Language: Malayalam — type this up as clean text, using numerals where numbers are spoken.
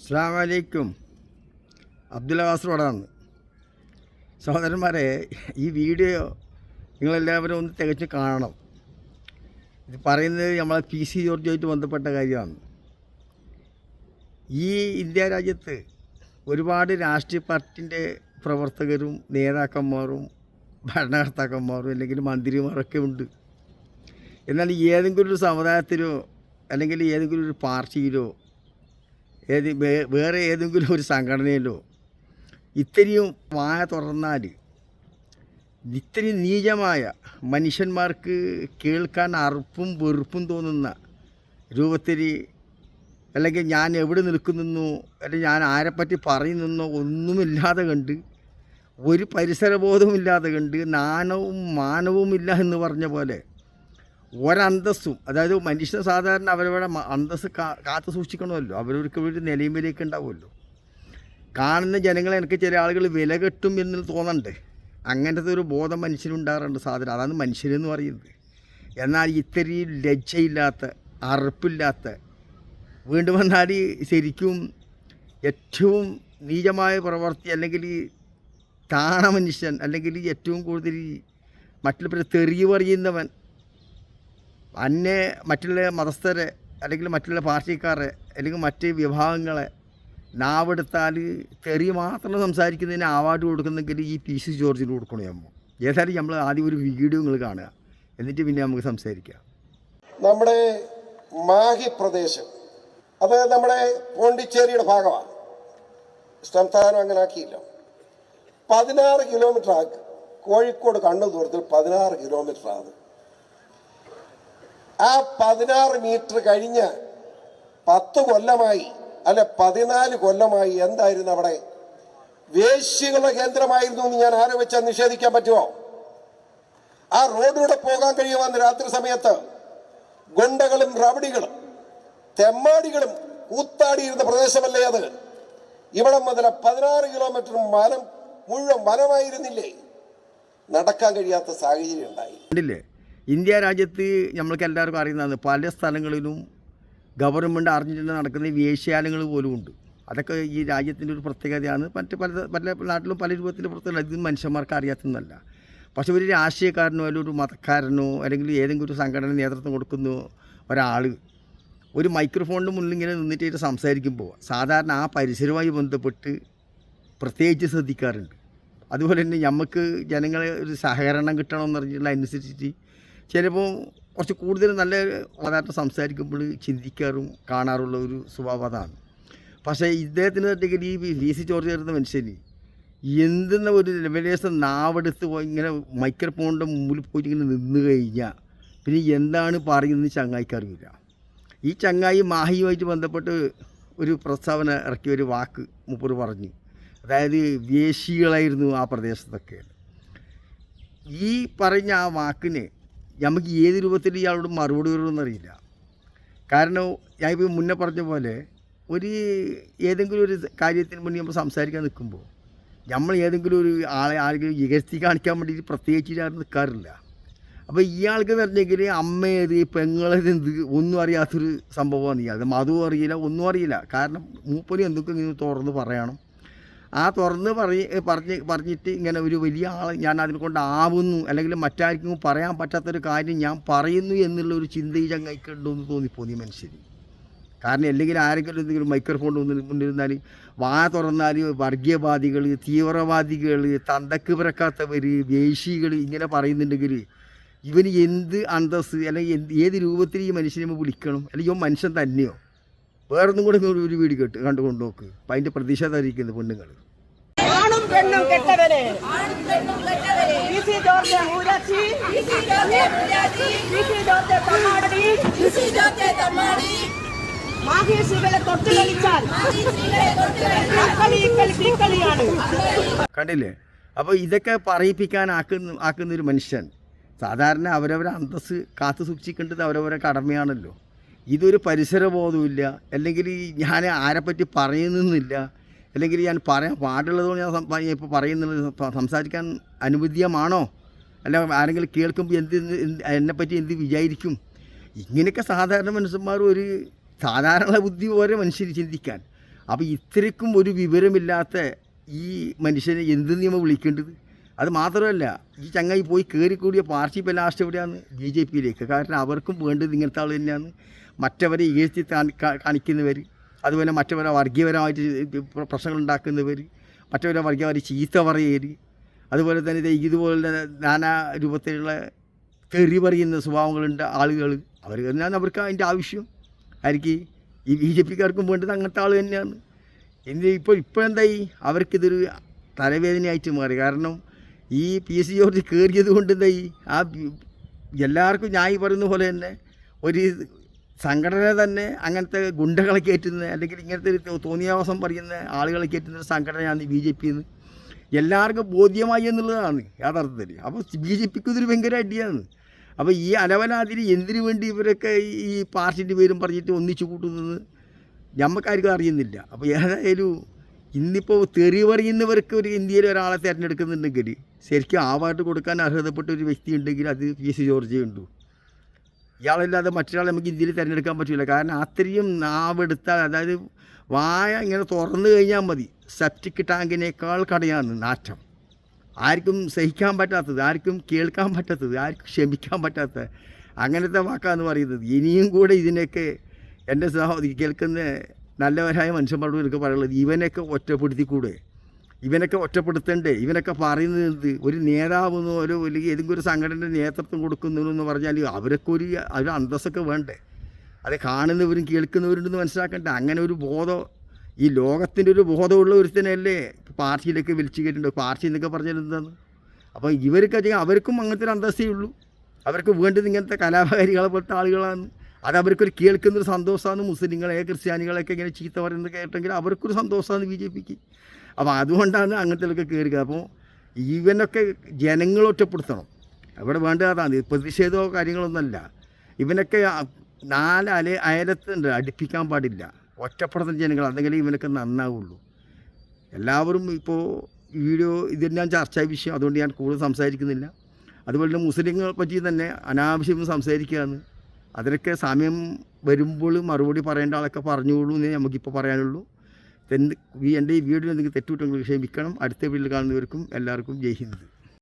അസ്സലാമു അലൈക്കും. അബ്ദുൽ കാസർഗോഡാണ്. സഹോദരന്മാരെ, ഈ വീഡിയോ നിങ്ങളെല്ലാവരും ഒന്ന് തികച്ച് കാണണം. ഇത് പറയുന്നത് നമ്മളെ PC ജോർജുമായിട്ട് ബന്ധപ്പെട്ട കാര്യമാണ്. ഈ ഇന്ത്യ രാജ്യത്ത് ഒരുപാട് രാഷ്ട്രീയ പാർട്ടിൻ്റെ പ്രവർത്തകരും നേതാക്കന്മാരും ഭരണകർത്താക്കന്മാരും അല്ലെങ്കിൽ മന്ത്രിമാരൊക്കെ ഉണ്ട്. എന്നാൽ ഏതെങ്കിലും ഒരു സമുദായത്തിലോ അല്ലെങ്കിൽ ഏതെങ്കിലും ഒരു പാർട്ടിയിലോ വേറെ ഏതെങ്കിലും ഒരു സംഘടനയിലോ ഇത്രയും വായ തുറന്നാൽ ഇത്രയും നീചമായ മനുഷ്യന്മാർക്ക് കേൾക്കാൻ അറുപ്പും വെറുപ്പും തോന്നുന്ന രൂപത്തിൽ അല്ലെങ്കിൽ ഞാൻ എവിടെ നിൽക്കുന്നു അല്ലെങ്കിൽ ഞാൻ ആരെപ്പറ്റി പറയുന്നോ ഒന്നുമില്ലാതെ കണ്ട് ഒരു പരിസരബോധവുമില്ലാതെ കണ്ട് നാണവും മാനവുമില്ല എന്ന് പറഞ്ഞ പോലെ ഒരന്തസ്സും, അതായത് മനുഷ്യൻ സാധാരണ അവരവരുടെ അന്തസ്സ് കാത്തു സൂക്ഷിക്കണമല്ലോ, അവരവർക്ക് ഒരു നിലയും വിലയൊക്കെ ഉണ്ടാവുമല്ലോ. കാണുന്ന ജനങ്ങളെ എനിക്ക് ചില ആളുകൾ വില കെട്ടും എന്ന് തോന്നണ്ടേ, അങ്ങനത്തെ ഒരു ബോധം മനുഷ്യനുണ്ടാകാറുണ്ട് സാധാരണ. അതാണ് മനുഷ്യനെന്ന് പറയുന്നത്. എന്നാൽ ഇത്രയും ലജ്ജയില്ലാത്ത അറുപ്പില്ലാത്ത വീണ്ടും വന്നാൽ ശരിക്കും ഏറ്റവും നീചമായ പ്രവൃത്തി അല്ലെങ്കിൽ താണ മനുഷ്യൻ അല്ലെങ്കിൽ ഏറ്റവും കൂടുതൽ മറ്റുള്ള തെറി പറയുന്നവൻ മറ്റുള്ള മതസ്ഥരെ അല്ലെങ്കിൽ മറ്റുള്ള പാർട്ടിക്കാരെ അല്ലെങ്കിൽ മറ്റ് വിഭാഗങ്ങളെ നാവെടുത്താൽ തെറി മാത്രം സംസാരിക്കുന്നതിന് അവാർഡ് കൊടുക്കുന്നെങ്കിൽ ഈ PC ജോർജിന് കൊടുക്കണമോ? ഏതായാലും നമ്മൾ ആദ്യം ഒരു വീഡിയോ നിങ്ങൾ കാണുക, എന്നിട്ട് പിന്നെ നമുക്ക് സംസാരിക്കാം. നമ്മുടെ മാഹി പ്രദേശം അത് നമ്മുടെ പോണ്ടിച്ചേരിയുടെ ഭാഗമാണ്. സംസ്ഥാനം അങ്ങനെ ആക്കിയില്ല. 16 കിലോമീറ്റർ ആക്കി. കോഴിക്കോട് കണ്ണൂർ ദൂരത്തിൽ 16 കിലോമീറ്റർ ആണ്. ആ 16 മീറ്റർ കഴിഞ്ഞ് 10 കൊല്ലമായി അല്ലെ 14 കൊല്ലമായി എന്തായിരുന്നു അവിടെ? വേശ്യകളുടെ കേന്ദ്രമായിരുന്നു എന്ന് ഞാൻ ആരെ വെച്ചാൽ നിഷേധിക്കാൻ പറ്റുമോ? ആ റോഡിലൂടെ പോകാൻ കഴിയുമെന്ന് രാത്രി സമയത്ത് ഗുണ്ടകളും റവടികളും തെമ്മാടികളും കൂത്താടിയിരുന്ന പ്രദേശമല്ലേ അത്? ഇവിടെ മുതൽ 16 കിലോമീറ്റർ മനം മുഴുവൻ വനമായിരുന്നില്ലേ? നടക്കാൻ കഴിയാത്ത സാഹചര്യം ഉണ്ടായി. ഇന്ത്യ രാജ്യത്ത് നമ്മൾക്ക് എല്ലാവർക്കും അറിയുന്നതാണ്, പല സ്ഥലങ്ങളിലും ഗവൺമെൻറ് അറിഞ്ഞിട്ട് നടക്കുന്ന വേശ്യാലയങ്ങൾ പോലും ഉണ്ട്. അതൊക്കെ ഈ രാജ്യത്തിൻ്റെ ഒരു പ്രത്യേകതയാണ്. മറ്റ് പല നാട്ടിലും പല രൂപത്തിൻ്റെ പ്രത്യേകത ഇത് മനുഷ്യന്മാർക്ക് അറിയാത്തതല്ല. പക്ഷേ ഒരു രാഷ്ട്രീയക്കാരനോ അല്ലെങ്കിൽ ഒരു മതക്കാരനോ അല്ലെങ്കിൽ ഏതെങ്കിലും ഒരു സംഘടന നേതൃത്വം കൊടുക്കുന്ന ഒരാൾ ഒരു മൈക്രോഫോണിൻ്റെ മുന്നിൽ ഇങ്ങനെ നിന്നിട്ട് സംസാരിക്കുമ്പോൾ സാധാരണ ആ പരിസരവുമായി ബന്ധപ്പെട്ട് പ്രത്യേകിച്ച് ശ്രദ്ധിക്കാറുണ്ട്. അതുപോലെ തന്നെ നമുക്ക് ജനങ്ങളെ ഒരു സഹകരണം കിട്ടണമെന്ന് പറഞ്ഞിട്ടുള്ള അനുസരിച്ചിട്ട് ചിലപ്പോൾ കുറച്ച് കൂടുതൽ നല്ല സാധാരണ സംസാരിക്കുമ്പോൾ ചിന്തിക്കാറും കാണാറുള്ള ഒരു സ്വഭാവം അതാണ്. പക്ഷേ ഇദ്ദേഹത്തിന് ഈ PC ജോർജ് ചേർന്ന മനുഷ്യന് എന്തെന്ന ഒരു ലെവലേഴ്സ് നാവെടുത്ത് ഇങ്ങനെ മൈക്രോഫോണിൻ്റെ മുമ്പിൽ പോയിട്ട് ഇങ്ങനെ നിന്ന് കഴിഞ്ഞാൽ പിന്നെ എന്താണ് പറയുന്നത് ചങ്ങായിക്കറിയില്ല. ഈ ചങ്ങായി മാഹിയുമായിട്ട് ബന്ധപ്പെട്ട് ഒരു പ്രസ്താവന ഇറക്കിയ ഒരു വാക്ക് മൂപ്പർ പറഞ്ഞു. അതായത് വേശികളായിരുന്നു ആ പ്രദേശത്തൊക്കെ. ഈ പറഞ്ഞ ആ വാക്കിന് നമുക്ക് ഏത് രൂപത്തിൽ ഇയാളോട് മറുപടി വരുമെന്നറിയില്ല. കാരണം ഞാൻ ഇപ്പോൾ മുന്നേ പറഞ്ഞ പോലെ ഏതെങ്കിലും ഒരു കാര്യത്തിന് മുന്നേ നമ്മൾ സംസാരിക്കാൻ നിൽക്കുമ്പോൾ നമ്മൾ ഏതെങ്കിലും ഒരു ആരെങ്കിലും ഇകഴ്ത്തി കാണിക്കാൻ വേണ്ടിയിട്ട് പ്രത്യേകിച്ച് ആരും നിൽക്കാറില്ല. അപ്പോൾ ഇയാൾക്ക് പറഞ്ഞെങ്കിൽ അമ്മയേത് പെങ്ങളേത് ഒന്നും അറിയാത്തൊരു സംഭവമാണ് ഇയാൾ. മതവും അറിയില്ല, ഒന്നും അറിയില്ല. കാരണം മൂപ്പര് എന്തൊക്കെ ഇങ്ങനെ തുറന്ന് പറയണം. ആ തുറന്ന് പറഞ്ഞിട്ട് ഇങ്ങനെ ഒരു വലിയ ആൾ ഞാൻ അതിനെ കൊണ്ടാവുന്നു അല്ലെങ്കിൽ മറ്റാർക്കും പറയാൻ പറ്റാത്തൊരു കാര്യം ഞാൻ പറയുന്നു എന്നുള്ളൊരു ചിന്ത ഈ ചങ്ങായിക്കുണ്ടോ എന്ന് തോന്നിപ്പോന്നി മനുഷ്യന്. കാരണം അല്ലെങ്കിൽ ആരെങ്കിലും എന്തെങ്കിലും മൈക്രോഫോൺ മുന്നിരുന്നാൽ വാ തുറന്നാൽ വർഗീയവാദികൾ, തീവ്രവാദികൾ, തന്തക്ക് പിറക്കാത്തവർ, വേശികൾ ഇങ്ങനെ പറയുന്നുണ്ടെങ്കിൽ ഇവന് എന്ത് അന്തസ്സ് അല്ലെങ്കിൽ ഏത് രൂപത്തിൽ ഈ മനുഷ്യനെ വിളിക്കണം? അല്ലെങ്കിൽ ഇവൻ മനുഷ്യൻ തന്നെയോ? വേറൊന്നും കൂടെ ഒരു വീഡിയോ കണ്ടുകൊണ്ട് നോക്ക്. അപ്പം അതിൻ്റെ പ്രതിഷേധം അറിയിക്കുന്നത് പെണ്ണുങ്ങൾ. കണ്ടില്ലേ? അപ്പോൾ ഇതൊക്കെ പറയിപ്പിക്കാൻ ആക്കുന്നൊരു മനുഷ്യൻ സാധാരണ അവരവരെ അന്തസ്സ് കാത്തു സൂക്ഷിക്കേണ്ടത് അവരവരെ കടമയാണല്ലോ. ഇതൊരു പരിസരബോധമില്ല, അല്ലെങ്കിൽ ഞാൻ ആരെപ്പറ്റി പറയുന്നില്ല, അല്ലെങ്കിൽ ഞാൻ പറയാൻ പാടുള്ളതുകൊണ്ട് ഞാൻ ഇപ്പോൾ പറയുന്നത് സംസാരിക്കാൻ അനുവദീയമാണോ, അല്ല ആരെങ്കിലും കേൾക്കുമ്പോൾ എന്നെപ്പറ്റി എന്ത് വിചാരിക്കും? ഇങ്ങനെയൊക്കെ സാധാരണ മനുഷ്യന്മാർ ഒരു സാധാരണ ബുദ്ധി പോലെ മനുഷ്യർ ചിന്തിക്കാൻ അപ്പോൾ ഇത്രയ്ക്കും ഒരു വിവരമില്ലാത്ത ഈ മനുഷ്യനെ എന്ത് നിയമം വിളിക്കേണ്ടത്? അത് മാത്രമല്ല, ഈ ചങ്ങായി പോയി കയറിക്കൂടിയ പാർട്ടി ഇപ്പോൾ ലാസ്റ്റ് എവിടെയാണ്? BJPയിലേക്ക്. കാരണം അവർക്കും വേണ്ടത് ഇങ്ങനത്തെ ആൾ തന്നെയാണ്. മറ്റവരെ ഈഴ്ത്തി കാണിക്കുന്നവർ, അതുപോലെ മറ്റവരെ വർഗീയപരമായിട്ട് പ്രശ്നങ്ങൾ ഉണ്ടാക്കുന്നവർ, മറ്റവരെ വർഗീയമായിട്ട് ചീത്ത പറയൽ, അതുപോലെ തന്നെ ഇതുപോലുള്ള നാനാ രൂപത്തിലുള്ള തെറി പറയുന്ന സ്വഭാവങ്ങളുണ്ട് ആളുകൾ. അവർ തന്നെയാണ് അവർക്ക് അതിൻ്റെ ആവശ്യം. ആയിരിക്കും ഈ BJPക്കാർക്കും വേണ്ടത് അങ്ങനത്തെ ആൾ തന്നെയാണ്. ഇപ്പോഴെന്തായി, അവർക്കിതൊരു തലവേദനയായിട്ട് മാറി. കാരണം ഈ PC ജോർജ് കയറിയത് കൊണ്ട് എന്തായി, ആ എല്ലാവർക്കും ഞാൻ ഈ പറയുന്ന പോലെ തന്നെ ഒരു സംഘടന തന്നെ അങ്ങനത്തെ ഗുണ്ടകളെ കയറ്റുന്ന, അല്ലെങ്കിൽ ഇങ്ങനത്തെ ഒരു തോന്നിയാവാസം പറയുന്ന ആളുകളെ കയറ്റുന്ന ഒരു സംഘടനയാണ് BJP എന്ന് എല്ലാവർക്കും ബോധ്യമായി എന്നുള്ളതാണ് യാഥാർത്ഥത്തിൽ. അപ്പോൾ BJPക്ക് ഇതൊരു ഭയങ്കര അടിയാണ്. അപ്പോൾ ഈ അലവലാതിൽ എന്തിനു വേണ്ടി ഇവരൊക്കെ ഈ പാർട്ടിൻ്റെ പേരും പറഞ്ഞിട്ട് ഒന്നിച്ചു കൂട്ടുന്നത് നമുക്കാർക്കും അറിയുന്നില്ല. അപ്പോൾ ഏതായാലും ഇന്നിപ്പോൾ തെറി പറയുന്നവർക്ക് ഒരു ഇന്ത്യയിൽ ഒരാളെ തിരഞ്ഞെടുക്കുന്നുണ്ടെങ്കിൽ ശരിക്കും അവാർഡ് കൊടുക്കാൻ അർഹതപ്പെട്ട ഒരു വ്യക്തി ഉണ്ടെങ്കിൽ അത് PC ജോർജേ ഉള്ളൂ. ഇയാളല്ലാതെ മറ്റൊരാളെ നമുക്ക് ഇന്ത്യയിൽ തിരഞ്ഞെടുക്കാൻ പറ്റില്ല. കാരണം അത്രയും നാവെടുത്താൽ, അതായത് വായ ഇങ്ങനെ തുറന്നു കഴിഞ്ഞാൽ മതി, സെപ്റ്റിക് ടാങ്കിനേക്കാൾ കടയാണ് നാറ്റം. ആർക്കും സഹിക്കാൻ പറ്റാത്തത്, ആർക്കും കേൾക്കാൻ പറ്റാത്തത്, ആർക്കും ക്ഷമിക്കാൻ പറ്റാത്ത അങ്ങനത്തെ വാക്കാന്ന് പറയുന്നത്. ഇനിയും കൂടെ ഇതിനൊക്കെ എൻ്റെ സഹോദരി കേൾക്കുന്ന നല്ലവരായ മനുഷ്യന്മാരോട് എനിക്ക് പറയുള്ളത്, ഇവനൊക്കെ ഒറ്റപ്പെടുത്തിക്കൂടെ? ഇവനൊക്കെ ഒറ്റപ്പെടുത്തണ്ടേ? ഇവനൊക്കെ പറയുന്നത് ഒരു നേതാവെന്നോ അല്ലെങ്കിൽ ഏതെങ്കിലും ഒരു സംഘടനയുടെ നേതൃത്വം കൊടുക്കുന്നതെന്ന് പറഞ്ഞാൽ അവരൊക്കെ ഒരു അന്തസ്സൊക്കെ വേണ്ടേ? അത് കാണുന്നവരും കേൾക്കുന്നവരുണ്ടെന്ന് മനസ്സിലാക്കണ്ടേ? അങ്ങനെ ഒരു ബോധം, ഈ ലോകത്തിൻ്റെ ഒരു ബോധമുള്ള ഒരുത്തനല്ലേ പാർട്ടിയിലൊക്കെ വിളിച്ചു കയറ്റുന്നുണ്ട്. പാർട്ടി എന്നൊക്കെ പറഞ്ഞാൽ എന്താണ്? അപ്പോൾ ഇവർക്കൊക്കെ അവർക്കും അങ്ങനത്തെ ഒരു അന്തസ്സേ ഉള്ളൂ. അവർക്ക് വേണ്ടത് ഇങ്ങനത്തെ കലാപകാരികളെ പോലത്തെ ആളുകളാണ്. അത് അവർക്കൊരു കേൾക്കുന്നൊരു സന്തോഷമാണ്. മുസ്ലിങ്ങളെ ക്രിസ്ത്യാനികളെയൊക്കെ ഇങ്ങനെ ചീത്ത പറയുന്നത് കേട്ടെങ്കിൽ അവർക്കൊരു സന്തോഷമാണ് BJPക്ക്. അപ്പോൾ അതുകൊണ്ടാണ് അങ്ങനത്തേലൊക്കെ കയറുക. അപ്പോൾ ഇവനൊക്കെ ജനങ്ങൾ ഒറ്റപ്പെടുത്തണം. അവിടെ വേണ്ടത് അതാണ്. പ്രതിഷേധമോ കാര്യങ്ങളൊന്നുമല്ല. ഇവനൊക്കെ 4 അയലത്തുണ്ട്, അടുപ്പിക്കാൻ പാടില്ല. ഒറ്റപ്പെടുത്തുന്ന ജനങ്ങൾ, അതെങ്കിലും ഇവനൊക്കെ നന്നാവുള്ളൂ. എല്ലാവരും ഇപ്പോൾ വീഡിയോ ഇതെല്ലാം ചർച്ചാ വിഷയം, അതുകൊണ്ട് ഞാൻ കൂടുതൽ സംസാരിക്കുന്നില്ല. അതുപോലെ തന്നെ മുസ്ലിങ്ങളെ പറ്റി തന്നെ അനാവശ്യം സംസാരിക്കുകയാണ്. അതിനൊക്കെ സമയം വരുമ്പോൾ മറുപടി പറയേണ്ട ആളൊക്കെ പറഞ്ഞോളൂ എന്നേ നമുക്കിപ്പോൾ പറയാനുള്ളൂ. എൻ്റെ ഈ വീഡിയോ എന്തെങ്കിലും തെറ്റുകുറ്റങ്ങൾ ക്ഷമിക്കണം. അടുത്ത വീഡിയോയിൽ കാണുന്നവർക്കും എല്ലാവർക്കും ജയ് ഹിന്ദ്.